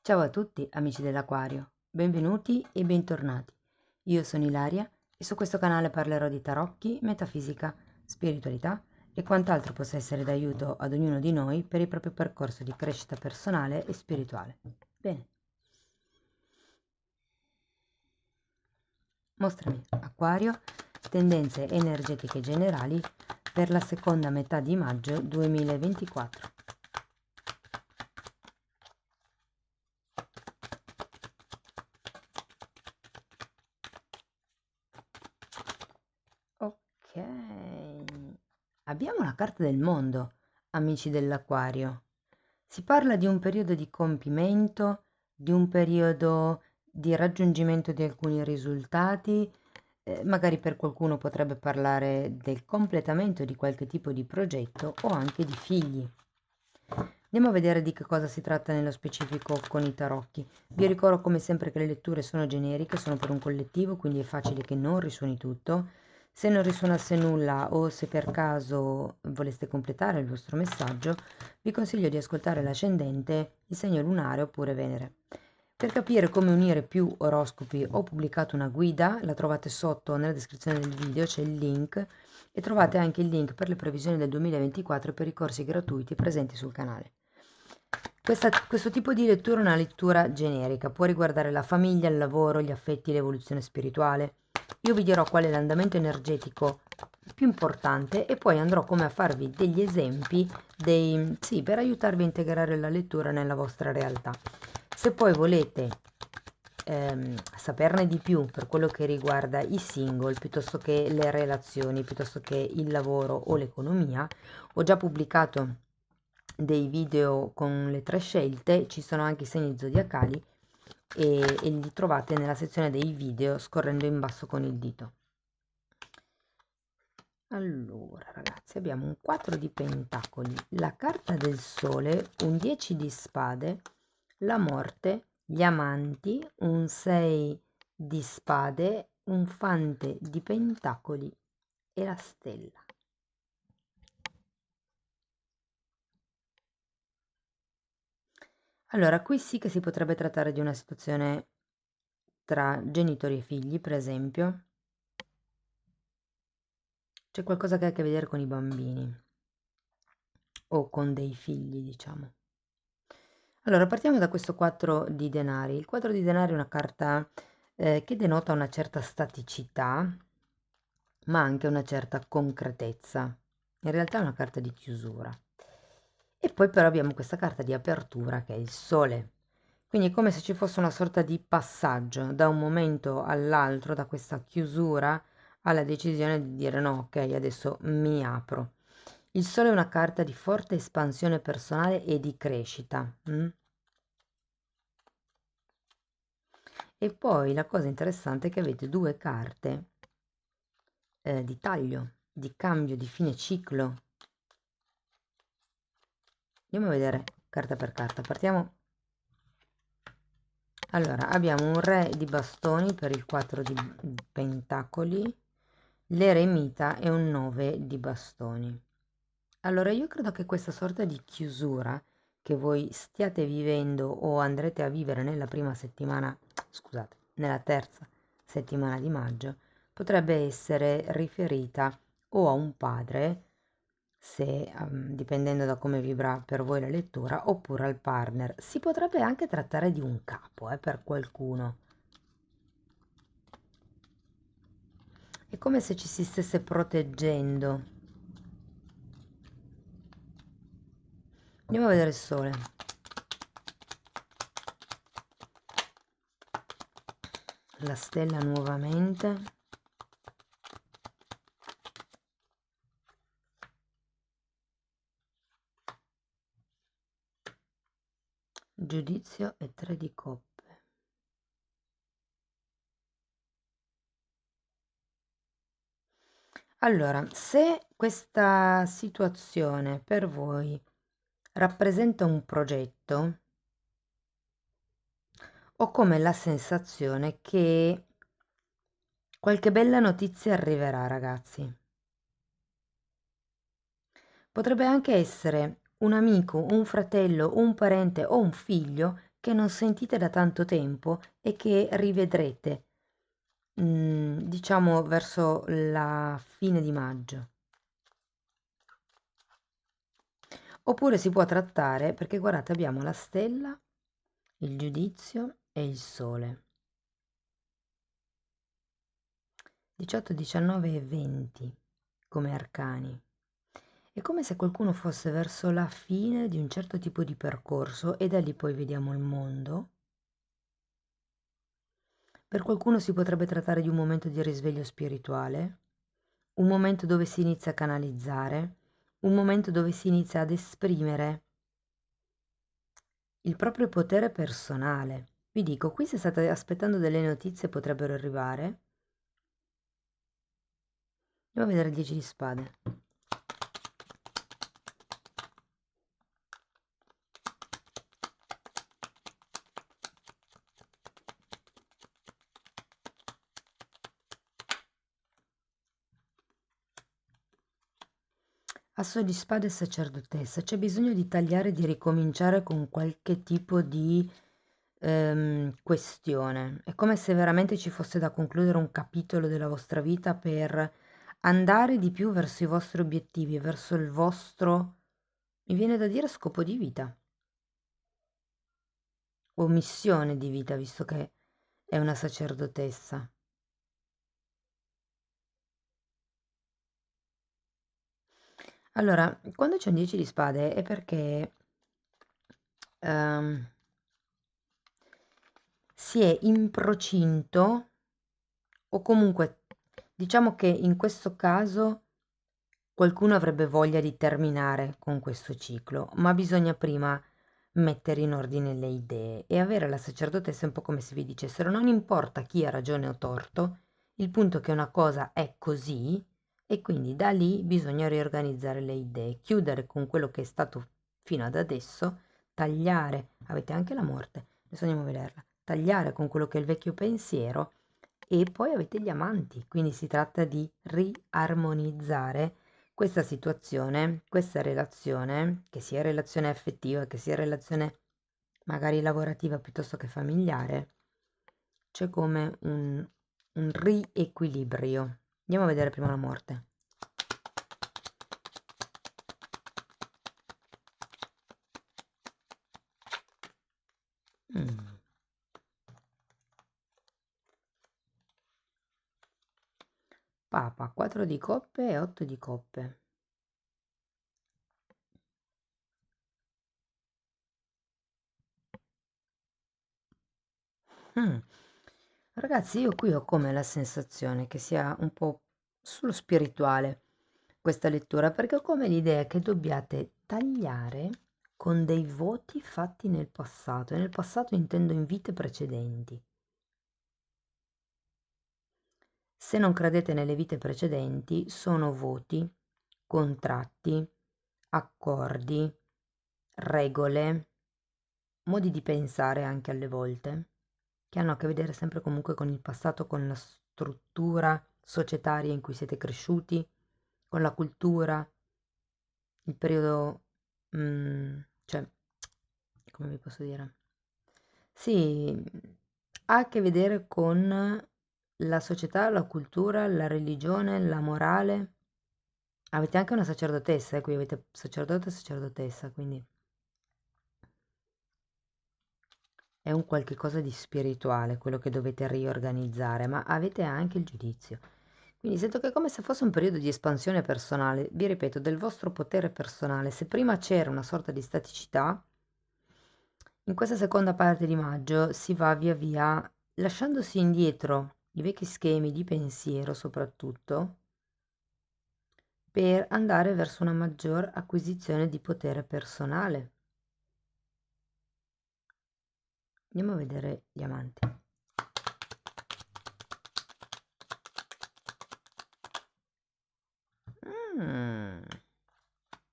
Ciao a tutti amici dell'Aquario, benvenuti e bentornati. Io sono Ilaria e su questo canale parlerò di tarocchi, metafisica, spiritualità e quant'altro possa essere d'aiuto ad ognuno di noi per il proprio percorso di crescita personale e spirituale. Bene, mostrami Acquario, tendenze energetiche generali per la seconda metà di maggio 2024. Ok, abbiamo la carta del mondo, amici dell'Acquario. Si parla di un periodo di compimento, di un periodo di raggiungimento di alcuni risultati, magari per qualcuno potrebbe parlare del completamento di qualche tipo di progetto o anche di figli. Andiamo a vedere di che cosa si tratta nello specifico con i tarocchi. Vi ricordo come sempre che le letture sono generiche, sono per un collettivo, quindi è facile che non risuoni tutto. Se non risuonasse nulla o se per caso voleste completare il vostro messaggio, vi consiglio di ascoltare l'ascendente, il segno lunare oppure Venere. Per capire come unire più oroscopi ho pubblicato una guida, la trovate sotto nella descrizione del video, c'è il link e trovate anche il link per le previsioni del 2024 per i corsi gratuiti presenti sul canale. Questo tipo di lettura è una lettura generica, può riguardare la famiglia, il lavoro, gli affetti, l'evoluzione spirituale. Io vi dirò qual è l'andamento energetico più importante e poi andrò come a farvi degli esempi per aiutarvi a integrare la lettura nella vostra realtà. Se poi volete saperne di più per quello che riguarda i single, piuttosto che le relazioni, piuttosto che il lavoro o l'economia, ho già pubblicato dei video con le 3 scelte, ci sono anche i segni zodiacali e li trovate nella sezione dei video scorrendo in basso con il dito. Allora ragazzi, abbiamo un 4 di pentacoli, la carta del sole, un 10 di spade, la morte, gli amanti, un 6 di spade, un fante di pentacoli e la stella. Allora, qui sì che si potrebbe trattare di una situazione tra genitori e figli, per esempio. C'è qualcosa che ha a che vedere con i bambini o con dei figli, diciamo. Allora, partiamo da questo 4 di denari. Il 4 di denari è una carta che denota una certa staticità, ma anche una certa concretezza. In realtà è una carta di chiusura. E poi però abbiamo questa carta di apertura che è il sole. Quindi è come se ci fosse una sorta di passaggio da un momento all'altro, da questa chiusura alla decisione di dire no, ok, adesso mi apro. Il sole è una carta di forte espansione personale e di crescita. E poi la cosa interessante è che avete due carte di taglio, di cambio, di fine ciclo. Andiamo a vedere carta per carta. Partiamo. Allora, abbiamo un re di bastoni per il 4 di pentacoli, l'eremita e un 9 di bastoni. Allora, io credo che questa sorta di chiusura che voi stiate vivendo o andrete a vivere nella prima settimana, scusate, nella terza settimana di maggio, potrebbe essere riferita o a un padre, se dipendendo da come vibra per voi la lettura, oppure al partner. Si potrebbe anche trattare di un capo, per qualcuno. È come se ci si stesse proteggendo. Andiamo a vedere il sole. La stella nuovamente. Giudizio e 3 di coppe. Allora, se questa situazione per voi rappresenta un progetto, ho come la sensazione che qualche bella notizia arriverà, ragazzi. Potrebbe anche essere un amico, un fratello, un parente o un figlio che non sentite da tanto tempo e che rivedrete, diciamo verso la fine di maggio. Oppure si può trattare, perché guardate, abbiamo la stella, il giudizio e il sole. 18, 19 e 20 come arcani. È come se qualcuno fosse verso la fine di un certo tipo di percorso e da lì poi vediamo il mondo. Per qualcuno si potrebbe trattare di un momento di risveglio spirituale, un momento dove si inizia a canalizzare, un momento dove si inizia ad esprimere il proprio potere personale. Vi dico, qui se state aspettando delle notizie potrebbero arrivare. Andiamo a vedere il 10 di spade. Asso di spade e sacerdotessa, c'è bisogno di tagliare e di ricominciare con qualche tipo di questione. È come se veramente ci fosse da concludere un capitolo della vostra vita per andare di più verso i vostri obiettivi, verso il vostro, mi viene da dire, scopo di vita o missione di vita, visto che è una sacerdotessa. Allora, quando c'è un 10 di spade è perché ehm, si è in procinto o comunque diciamo che in questo caso qualcuno avrebbe voglia di terminare con questo ciclo, ma bisogna prima mettere in ordine le idee e avere la sacerdotessa è un po' come se vi dicessero non importa chi ha ragione o torto, il punto è che una cosa è così e quindi da lì bisogna riorganizzare le idee, chiudere con quello che è stato fino ad adesso, tagliare, avete anche la morte, adesso andiamo a vederla, tagliare con quello che è il vecchio pensiero e poi avete gli amanti, quindi si tratta di riarmonizzare questa situazione, questa relazione, che sia relazione affettiva, che sia relazione magari lavorativa piuttosto che familiare, c'è come un riequilibrio. Andiamo a vedere prima la morte. Mm. Papa, 4 di coppe e 8 di coppe. Mm. Ragazzi, io qui ho come la sensazione che sia un po' sullo spirituale questa lettura, perché ho come l'idea che dobbiate tagliare con dei voti fatti nel passato, e nel passato intendo in vite precedenti. Se non credete nelle vite precedenti, sono voti, contratti, accordi, regole, modi di pensare anche alle volte, che hanno a che vedere sempre comunque con il passato, con la struttura societaria in cui siete cresciuti, con la cultura, il periodo, cioè, come vi posso dire? Sì, ha a che vedere con la società, la cultura, la religione, la morale. Avete anche una sacerdotessa, qui avete sacerdote e sacerdotessa, quindi è un qualche cosa di spirituale quello che dovete riorganizzare, ma avete anche il giudizio. Quindi sento che è come se fosse un periodo di espansione personale, vi ripeto, del vostro potere personale. Se prima c'era una sorta di staticità, in questa seconda parte di maggio si va via via lasciandosi indietro i vecchi schemi di pensiero soprattutto per andare verso una maggior acquisizione di potere personale. Andiamo a vedere gli amanti. Mm,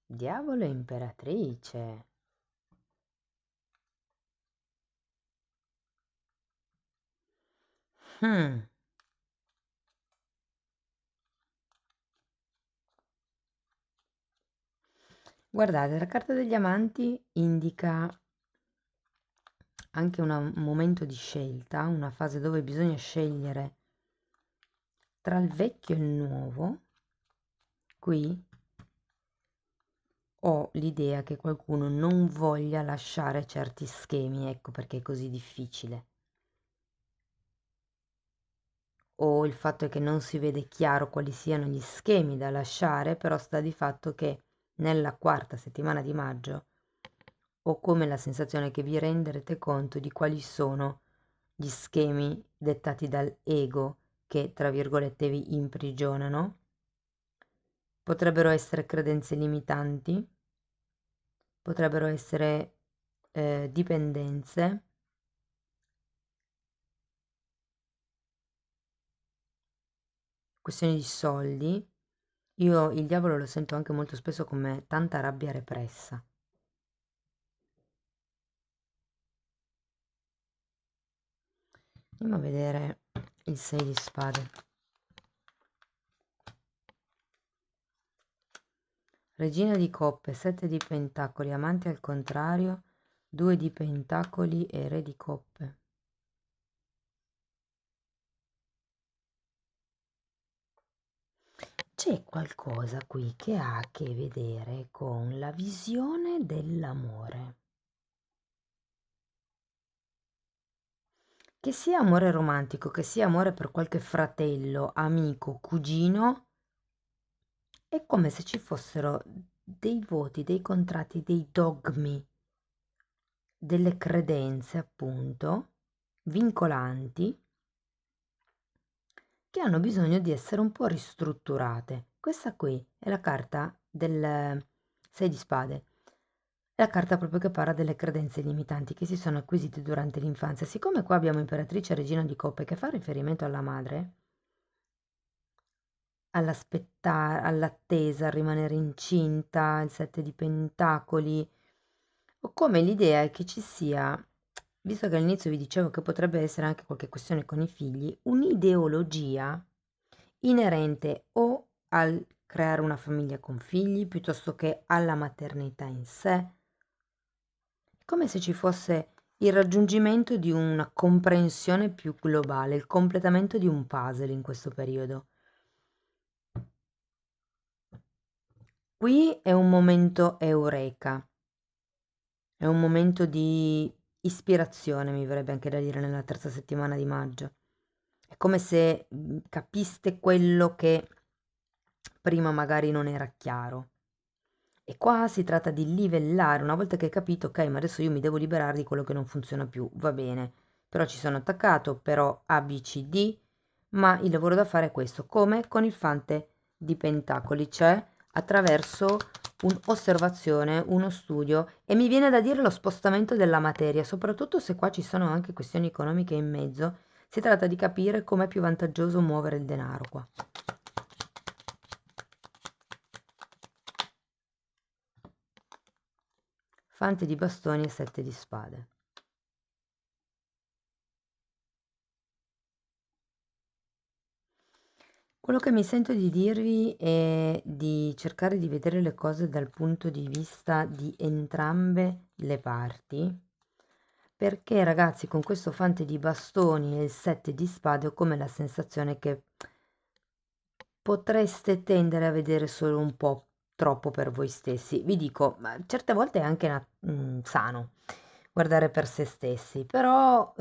diavolo e imperatrice. Mm. Guardate, la carta degli amanti indica anche un momento di scelta, una fase dove bisogna scegliere tra il vecchio e il nuovo. Qui ho l'idea che qualcuno non voglia lasciare certi schemi, ecco perché è così difficile. O il fatto è che non si vede chiaro quali siano gli schemi da lasciare, però sta di fatto che nella quarta settimana di maggio ho come la sensazione che vi renderete conto di quali sono gli schemi dettati dal ego che, tra virgolette, vi imprigionano. Potrebbero essere credenze limitanti, potrebbero essere dipendenze, questioni di soldi. Io il diavolo lo sento anche molto spesso come tanta rabbia repressa. Andiamo a vedere il 6 di spade. Regina di coppe, 7 di pentacoli, amante al contrario, 2 di pentacoli e re di coppe. C'è qualcosa qui che ha a che vedere con la visione dell'amore. Che sia amore romantico, che sia amore per qualche fratello, amico, cugino, è come se ci fossero dei voti, dei contratti, dei dogmi, delle credenze, appunto, vincolanti, che hanno bisogno di essere un po' ristrutturate. Questa qui è la carta del 6 di spade. È la carta proprio che parla delle credenze limitanti che si sono acquisite durante l'infanzia. Siccome qua abbiamo imperatrice e regina di coppe che fa riferimento alla madre, all'attesa, al rimanere incinta, il 7 di pentacoli, ho come l'idea è che ci sia, visto che all'inizio vi dicevo che potrebbe essere anche qualche questione con i figli, un'ideologia inerente o al creare una famiglia con figli piuttosto che alla maternità in sé, come se ci fosse il raggiungimento di una comprensione più globale, il completamento di un puzzle in questo periodo. Qui è un momento eureka, è un momento di ispirazione, mi verrebbe anche da dire, nella terza settimana di maggio. È come se capiste quello che prima magari non era chiaro. E qua si tratta di livellare, una volta che hai capito, ok, ma adesso io mi devo liberare di quello che non funziona più, va bene, però ci sono attaccato, però A, B, C, D, ma il lavoro da fare è questo, come con il fante di pentacoli, cioè attraverso un'osservazione, uno studio, e mi viene da dire lo spostamento della materia, soprattutto se qua ci sono anche questioni economiche in mezzo, si tratta di capire com'è più vantaggioso muovere il denaro qua. Fante di bastoni e 7 di spade. Quello che mi sento di dirvi è di cercare di vedere le cose dal punto di vista di entrambe le parti, perché ragazzi con questo fante di bastoni e il 7 di spade ho come la sensazione che potreste tendere a vedere solo un po' troppo per voi stessi. Vi dico, ma certe volte è anche sano guardare per se stessi, però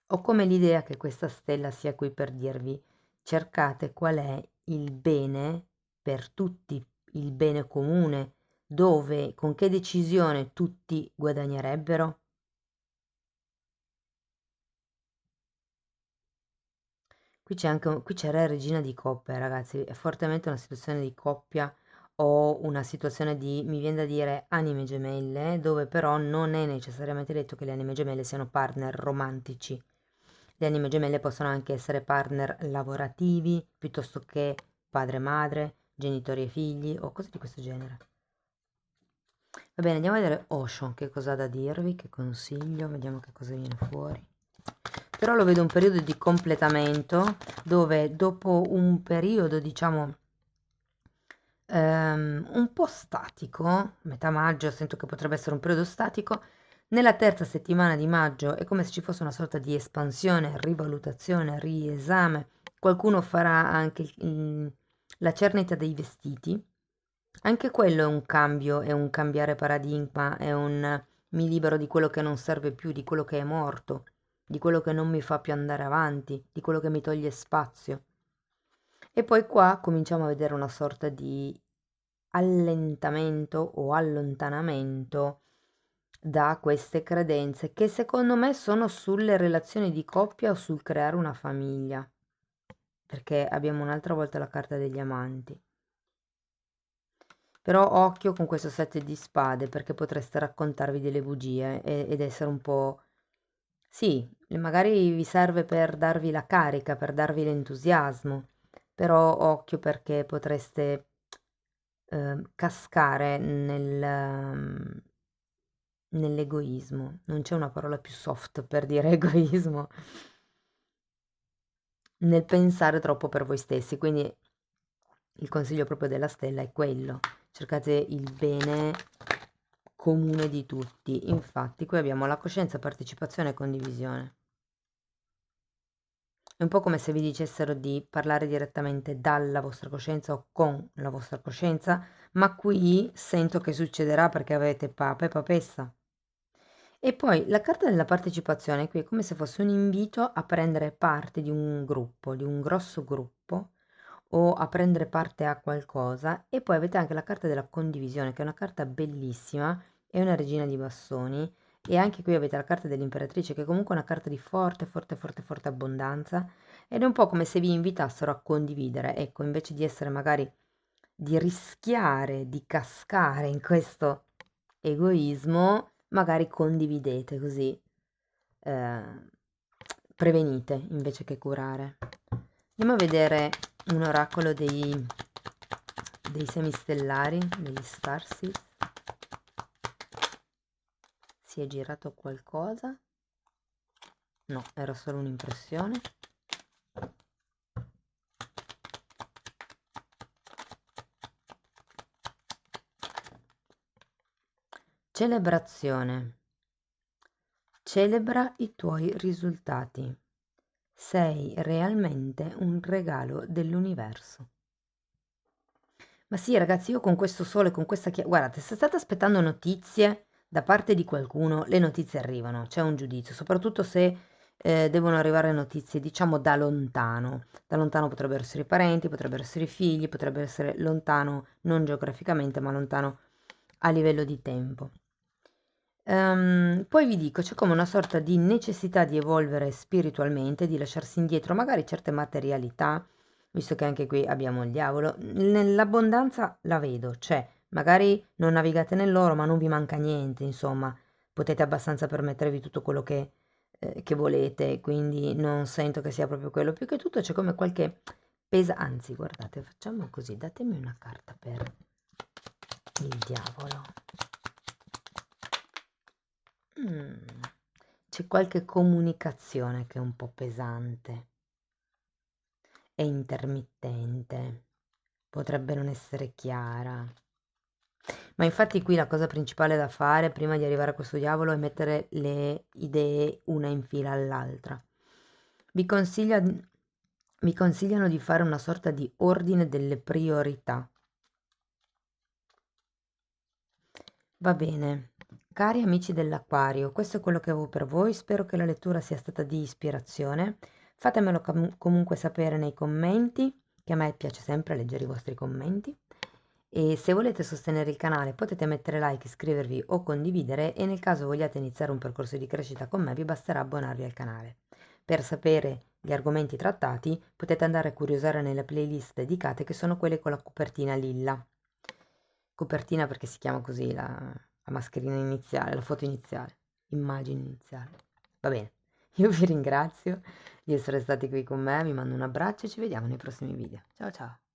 ho come l'idea che questa stella sia qui per dirvi: cercate qual è il bene per tutti, il bene comune, dove, con che decisione tutti guadagnerebbero. Qui c'è Re e Regina di coppe, ragazzi, è fortemente una situazione di coppia o una situazione di, mi viene da dire, anime gemelle, dove però non è necessariamente detto che le anime gemelle siano partner romantici. Le anime gemelle possono anche essere partner lavorativi, piuttosto che padre e madre, genitori e figli o cose di questo genere. Va bene, andiamo a vedere Osho che cosa ha da dirvi, che consiglio, vediamo che cosa viene fuori. Però lo vedo un periodo di completamento dove dopo un periodo, diciamo, un po' statico, metà maggio sento che potrebbe essere un periodo statico, nella terza settimana di maggio è come se ci fosse una sorta di espansione, rivalutazione, riesame, qualcuno farà anche la cernita dei vestiti, anche quello è un cambio, è un cambiare paradigma, è un mi libero di quello che non serve più, di quello che è morto, di quello che non mi fa più andare avanti, di quello che mi toglie spazio. E poi qua cominciamo a vedere una sorta di allentamento o allontanamento da queste credenze che secondo me sono sulle relazioni di coppia o sul creare una famiglia, perché abbiamo un'altra volta la carta degli amanti. Però occhio con questo sette di spade perché potreste raccontarvi delle bugie ed essere un po'... Sì, magari vi serve per darvi la carica, per darvi l'entusiasmo, però occhio perché potreste cascare nell'egoismo. Non c'è una parola più soft per dire egoismo, nel pensare troppo per voi stessi. Quindi il consiglio proprio della stella è quello, cercate il bene comune di tutti. Infatti qui abbiamo la coscienza, partecipazione e condivisione. È un po' come se vi dicessero di parlare direttamente dalla vostra coscienza o con la vostra coscienza, ma qui sento che succederà perché avete papa e papessa. E poi la carta della partecipazione qui è come se fosse un invito a prendere parte di un gruppo, di un grosso gruppo, o a prendere parte a qualcosa. E poi avete anche la carta della condivisione, che è una carta bellissima, è una regina di bastoni. E anche qui avete la carta dell'imperatrice, che è comunque una carta di forte, forte, forte, forte abbondanza. Ed è un po' come se vi invitassero a condividere, ecco, invece di essere magari di rischiare di cascare in questo egoismo, magari condividete così eh, prevenite invece che curare. Andiamo a vedere un oracolo dei semistellari, degli starseeds. Si è girato qualcosa? No, era solo un'impressione. Celebrazione. Celebra i tuoi risultati. Sei realmente un regalo dell'universo. Ma sì, ragazzi, io con questo sole, con questa guardate, se state aspettando notizie da parte di qualcuno, le notizie arrivano, c'è un giudizio, soprattutto se devono arrivare notizie, diciamo, da lontano. Da lontano potrebbero essere i parenti, potrebbero essere i figli, potrebbe essere lontano, non geograficamente, ma lontano a livello di tempo. Poi vi dico, c'è come una sorta di necessità di evolvere spiritualmente, di lasciarsi indietro magari certe materialità, visto che anche qui abbiamo il diavolo. Nell'abbondanza la vedo, cioè magari non navigate nell'oro, ma non vi manca niente, insomma, potete abbastanza permettervi tutto quello che volete, quindi non sento che sia proprio quello. Più che tutto c'è come qualche pesa, anzi, guardate, facciamo così, datemi una carta per il diavolo. C'è qualche comunicazione che è un po' pesante, è intermittente, potrebbe non essere chiara. Ma infatti qui la cosa principale da fare prima di arrivare a questo diavolo è mettere le idee una in fila all'altra. Vi consiglia- Vi consigliano di fare una sorta di ordine delle priorità. Va bene, cari amici dell'Acquario, questo è quello che avevo per voi, spero che la lettura sia stata di ispirazione. Fatemelo comunque sapere nei commenti, che a me piace sempre leggere i vostri commenti. E se volete sostenere il canale potete mettere like, iscrivervi o condividere e nel caso vogliate iniziare un percorso di crescita con me vi basterà abbonarvi al canale. Per sapere gli argomenti trattati potete andare a curiosare nelle playlist dedicate che sono quelle con la copertina lilla. Copertina perché si chiama così la mascherina iniziale, la foto iniziale, immagine iniziale. Va bene, io vi ringrazio di essere stati qui con me, vi mando un abbraccio e ci vediamo nei prossimi video. Ciao ciao!